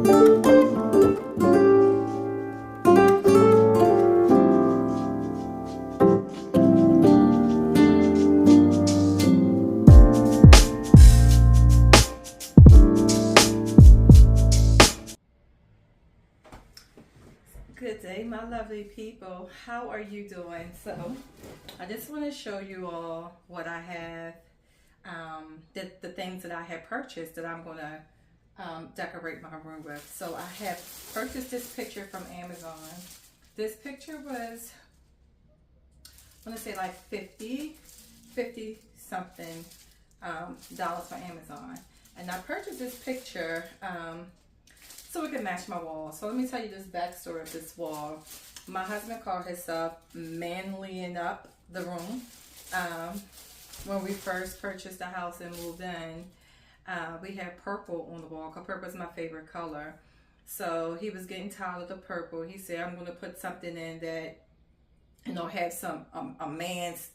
Good day, my lovely people. How are you doing? So, I just want to show you all what I have, the things that I have purchased that I'm going to decorate my room with. So, I have purchased this picture from Amazon. This picture was, I want to say like 50 something dollars for Amazon. And I purchased this picture so it can match my wall. So let me tell you this backstory of this wall. My husband called himself manlying up the room. When we first purchased the house and moved in, we had purple on the wall because purple is my favorite color. So he was getting tired of the purple. He said, I'm going to put something in that, have some a man's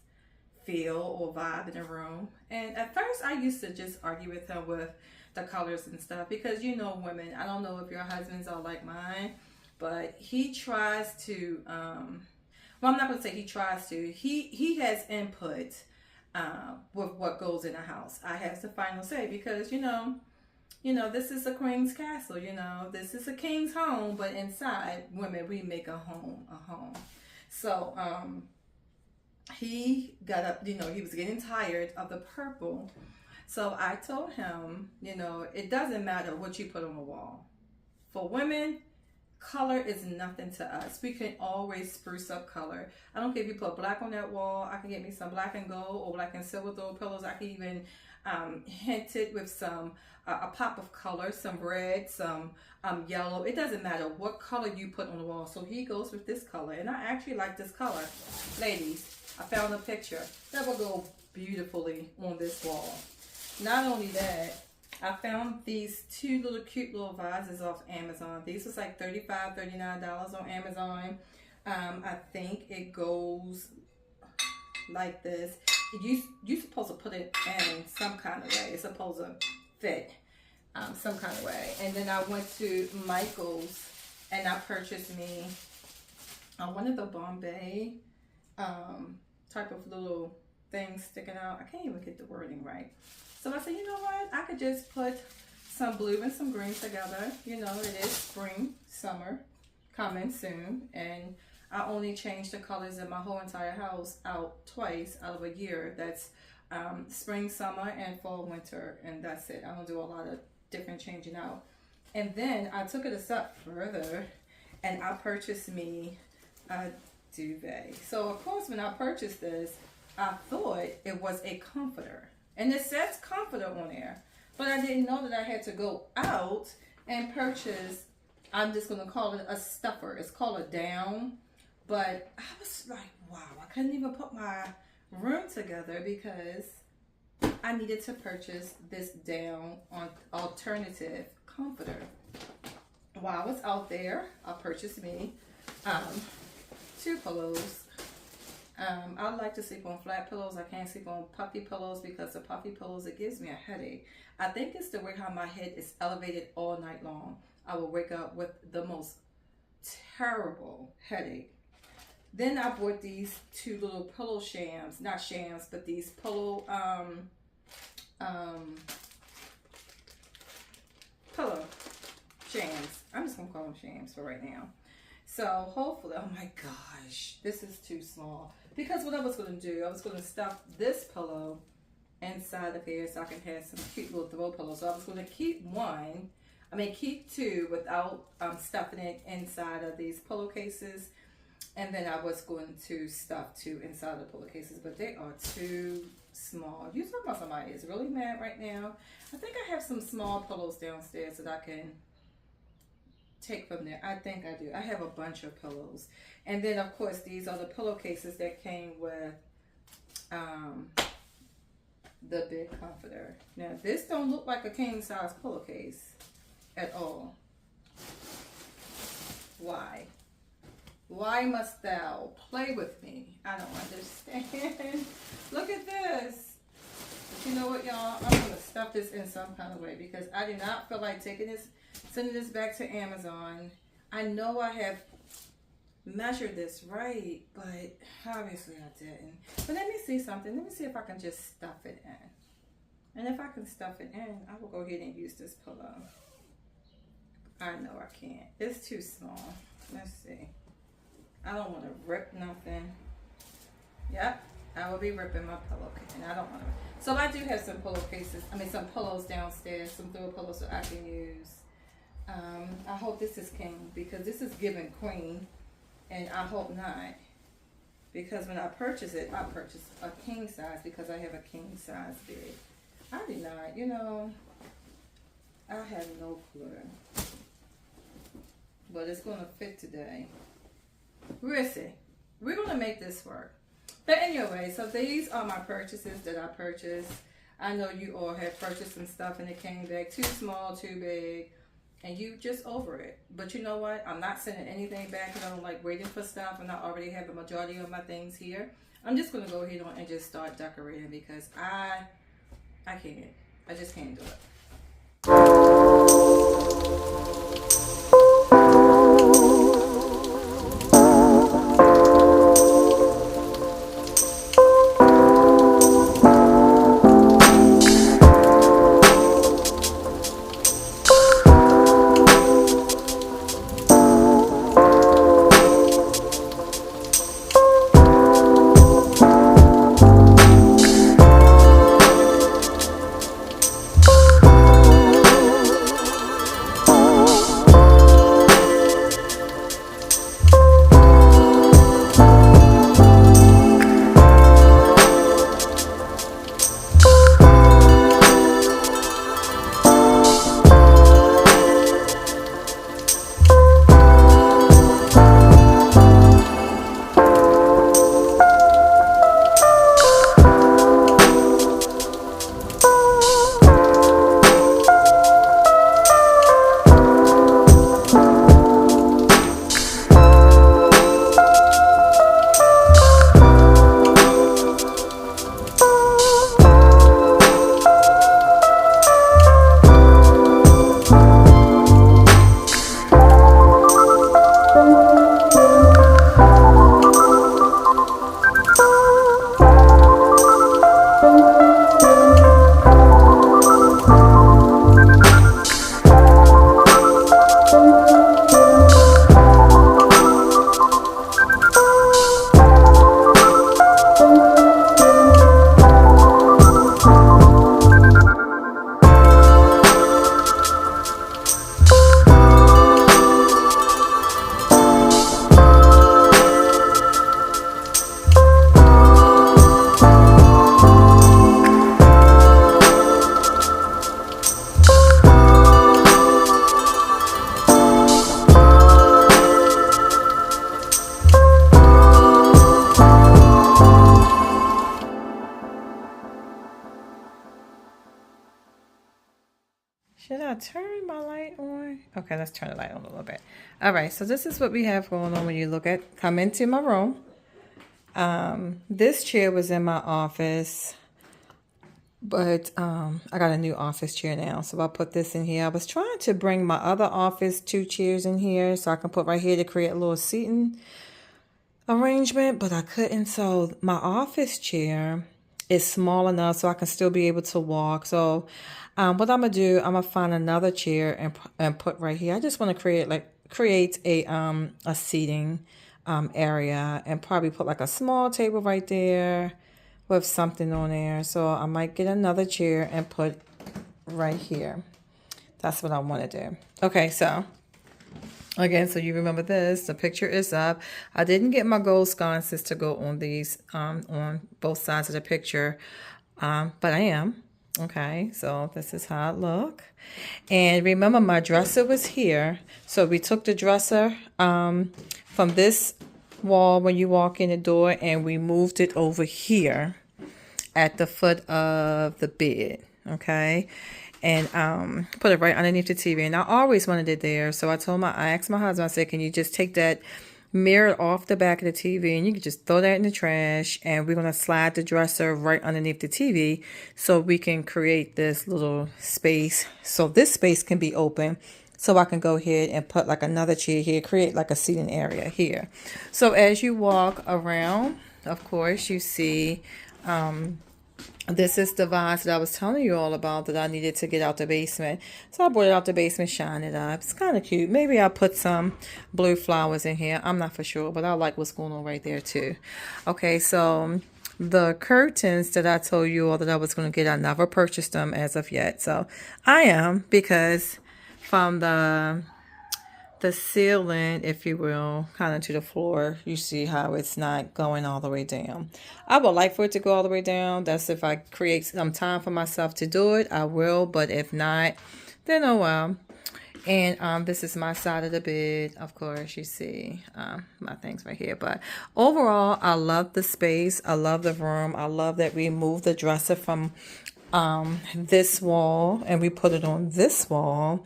feel or vibe in the room. And at first I used to just argue with him with the colors and stuff because women, I don't know if your husbands are like mine, but he tries to well, I'm not going to say he tries to, he has input with what goes in the house. I have the final say because this is a queen's castle, this is a king's home, but inside women, we make a home a home. So he got up, he was getting tired of the purple. So I told him, it doesn't matter what you put on the wall. For women, color is nothing to us. We can always spruce up color. I don't care if you put black on that wall. I can get me some black and gold or black and silver throw pillows. I can even hint it with some a pop of color, some red, some yellow. It doesn't matter what color you put on the wall. So he goes with this color, and I actually like this color. Ladies, I found a picture that will go beautifully on this wall. Not only that, I found these two cute little vases off Amazon. These was like $35, $39 on Amazon. I think it goes like this. You're supposed to put it in some kind of way. It's supposed to fit some kind of way. And then I went to Michael's and I purchased me one of the Bombay type of little things sticking out. I can't even get the wording right. So I said, you know what? I could just put some blue and some green together. It is spring, summer, coming soon. And I only changed the colors in my whole entire house out twice out of a year. That's spring, summer, and fall, winter. And that's it. I don't do a lot of different changing out. And then I took it a step further and I purchased me a duvet. So of course, when I purchased this, I thought it was a comforter. And it says comforter on there. But I didn't know that I had to go out and purchase, I'm just going to call it a stuffer. It's called a down. But I was like, wow, I couldn't even put my room together because I needed to purchase this down on alternative comforter. While I was out there, I purchased me 2 pillows. I like to sleep on flat pillows. I can't sleep on puffy pillows because the puffy pillows, it gives me a headache. I think it's the way how my head is elevated all night long. I will wake up with the most terrible headache. Then I bought these 2 little pillow shams, not shams, but these pillow pillow shams. I'm just gonna call them shams for right now. So hopefully, oh my gosh, this is too small. Because what I was going to do, I was going to stuff this pillow inside of here so I can have some cute little throw pillows. So I was going to keep keep 2 without stuffing it inside of these pillowcases. And then I was going to stuff 2 inside the pillowcases, but they are too small. You talking about somebody is really mad right now. I think I have some small pillows downstairs that I can take from there. I think I do. I have a bunch of pillows. And then of course these are the pillowcases that came with the big comforter. Now this don't look like a king size pillowcase at all. Why? Why must thou play with me? I don't understand. Look at this. But you know what, y'all? I'm going to stuff this in some kind of way because I do not feel like sending this back to Amazon. I know I have measured this right, but obviously I didn't. But let me see something. Let me see if I can just stuff it in. And if I can stuff it in, I will go ahead and use this pillow. I know I can't. It's too small. Let's see. I don't want to rip nothing. Yep, I will be ripping my pillowcase, and I don't want to. So I do have some pillowcases. I mean, some pillows downstairs, some throw pillows that I can use. I hope this is king because this is giving queen, and I hope not. Because when I purchased it, I purchased a king size because I have a king size bed. I did not, you know, I have no clue. But it's going to fit today. We'll see. We're going to make this work. But anyway, so these are my purchases that I purchased. I know you all have purchased some stuff and it came back too small, too big, and you just over it. But you know what? I'm not sending anything back because I don't like waiting for stuff, and I already have the majority of my things here. I'm just going to go ahead on and just start decorating because I can't. I just can't do it. Should I turn my light on? Okay, let's turn the light on a little bit. All right, so this is what we have going on when you come into my room. This chair was in my office, but I got a new office chair now, so I'll put this in here. I was trying to bring my other office 2 chairs in here so I can put right here to create a little seating arrangement, but I couldn't. So my office chair is small enough so I can still be able to walk. So what I'm gonna do, I'm gonna find another chair and put right here. I just want to create a seating area and probably put like a small table right there with something on there. So I might get another chair and put right here. That's what I want to do. Okay, so again, so you remember this, the picture is up. I didn't get my gold sconces to go on these, on both sides of the picture, but I am. Okay, so this is how it look. And remember, my dresser was here. So we took the dresser from this wall when you walk in the door, and we moved it over here at the foot of the bed. Okay. And put it right underneath the TV. And I always wanted it there. So I asked my husband, I said, can you just take that mirrored off the back of the TV, and you can just throw that in the trash, and we're going to slide the dresser right underneath the TV so we can create this little space. So this space can be open, so I can go ahead and put like another chair here, create like a seating area here. So as you walk around, of course, you see this is the vase that I was telling you all about that I needed to get out the basement. So I brought it out the basement, shine it up. It's kind of cute. Maybe I'll put some blue flowers in here. I'm not for sure, but I like what's going on right there too. Okay, so the curtains that I told you all that I was going to get, I never purchased them as of yet. So I am, because from the ceiling, if you will, kind of to the floor, you see how it's not going all the way down. I would like for it to go all the way down. That's if I create some time for myself to do it, I will. But if not, then oh well. And this is my side of the bed. Of course, you see my things right here. But overall, I love the space. I love the room. I love that we moved the dresser from this wall and we put it on this wall.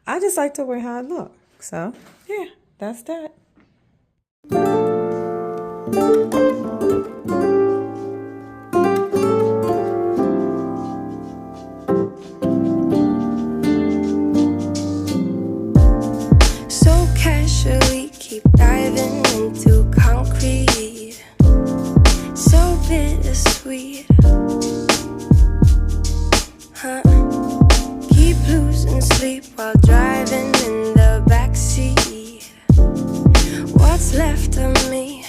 I just like the way how it looks. So, yeah, that's that. So casually keep diving into concrete. So bittersweet. Keep losing sleep while driving in the backseat. What's left of me?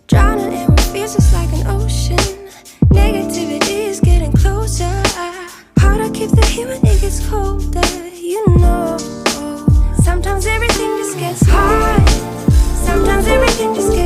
Drowning in what feels just like an ocean. Negativity is getting closer. Hard to keep the heat when it gets colder. You know, sometimes everything just gets hard. Sometimes everything just gets